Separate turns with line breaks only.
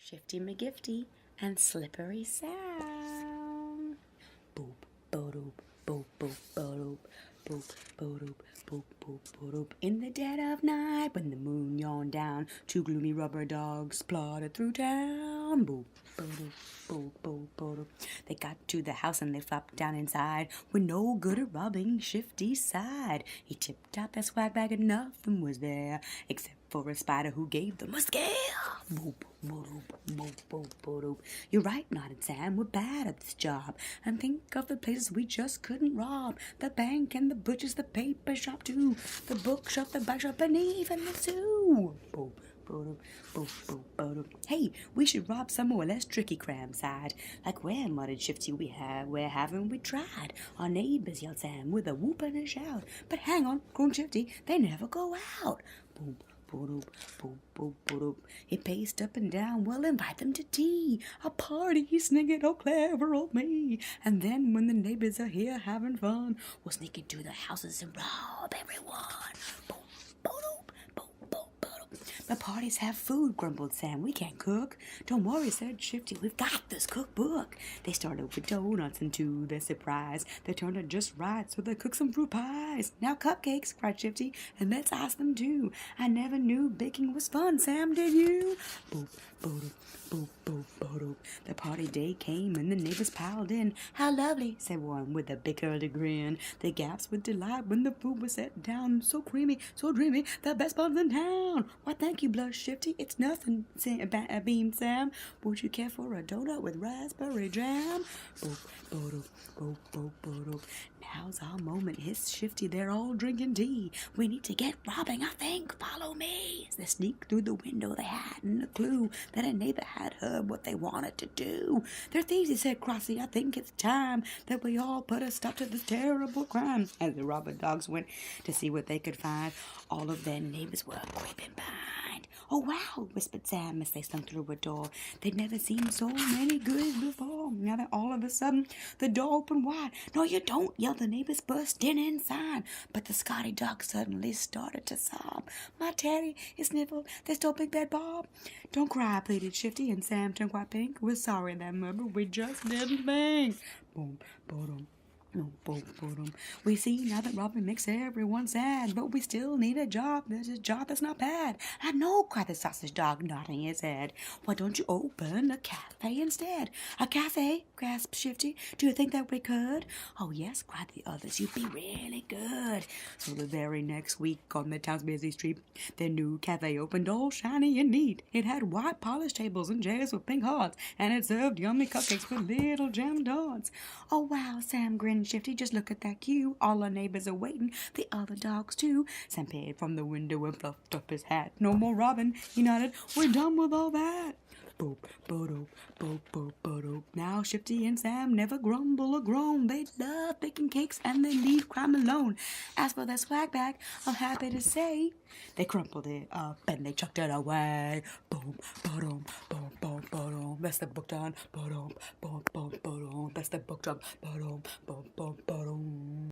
Shifty McGifty, and Slippery Sam. Boop, boop, boop, boop, boop, boop, boop, boop, boop, boop. In the dead of night, when the moon yawned down, two gloomy rubber dogs plodded through town. Boop, boop, boop, boop, boop. They got to the house and they flopped down inside, with no good at robbing Shifty's side. He tipped out that swag bag and nothing was there, except for a spider who gave them a scare. Boop, boop, boop, boop, boop. You're right, nodded Sam, we're bad at this job. And think of the places we just couldn't rob. The bank and the butcher's, the paper shop too, the bookshop, the bike shop, and even the zoo. Boop, boop, boop, boop, boop. Hey, we should rob somewhere less tricky, Cram sighed. Like where, muttered Shifty, where haven't we tried? Our neighbors, yelled Sam, with a whoop and a shout. But hang on, groaned Shifty, they never go out. Boop, boop, boop, boop, boop. He paced up and down, well, invite them to tea. A party, he sniggered, oh, clever old me. And then when the neighbors are here having fun, we'll sneak into the houses and rob everyone. Boop, boop, boop, boop, boop. The parties have food, grumbled Sam. We can't cook. Don't worry, said Shifty. We've got this cookbook. They started with donuts, and to their surprise, they turned out just right, so they cooked some fruit pies. Now cupcakes, cried Shifty, and let's ice them too. I never knew baking was fun, Sam, did you? Boop, boop, boop, boop, boop. The party day came, and the neighbors piled in. How lovely, said one with a big curly grin. They gasped with delight when the food was set down. So creamy, so dreamy, the best buns in town. Why, thank you, blushed Shifty. It's nothing, beamed Sam. Would you care for a donut with raspberry jam? Boop, boop, boop, boop, boop. Now's our moment, hissed Shifty. They're all drinking tea. We need to get robbing, I think. Follow me. As they sneaked through the window, they hadn't a clue that a neighbor had heard what they wanted to do. They're thieves, he said crossly. I think it's time that we all put a stop to this terrible crime. As the robber dogs went to see what they could find, all of their neighbors were creeping behind. Oh, wow, whispered Sam as they slunk through a door. They'd never seen so many goodies before. Now that all of a sudden, the door opened wide. No, you don't, yelled the neighbors, bursting inside. But the Scotty dog suddenly started to sob. My Teddy, he sniffled, they stole Big Bad Bob. Don't cry, pleaded Shifty, and Sam turned quite pink. We're sorry, that murmur, we just didn't think. Boom, boom. Boom, boom, boom. We see now that robbing makes everyone sad, but we still need a job. There's a job that's not bad. I know, cried the sausage dog, nodding his head. Why don't you open a cafe instead? A cafe, gasped Shifty. Do you think that we could? Oh, yes, cried the others. You'd be really good. So the very next week on the town's busy street, their new cafe opened all shiny and neat. It had white polished tables and chairs with pink hearts, and it served yummy cupcakes with little jam dots. Oh, wow, Sam grinned. Shifty, just look at that queue. All our neighbors are waiting, the other dogs too. Sam peered from the window and fluffed up his hat. No more robbing, he nodded. We're done with all that. Boop, boop, boop, boop, boop. Now Shifty and Sam never grumble or groan. They love baking cakes and they leave crime alone. As for that swag bag, I'm happy to say they crumpled it up and they chucked it away. Boom, boom, boom, boom, boom. That's the book done. Boom, boom, boom, boom. That's the book done. Boom, boom, boom, boom.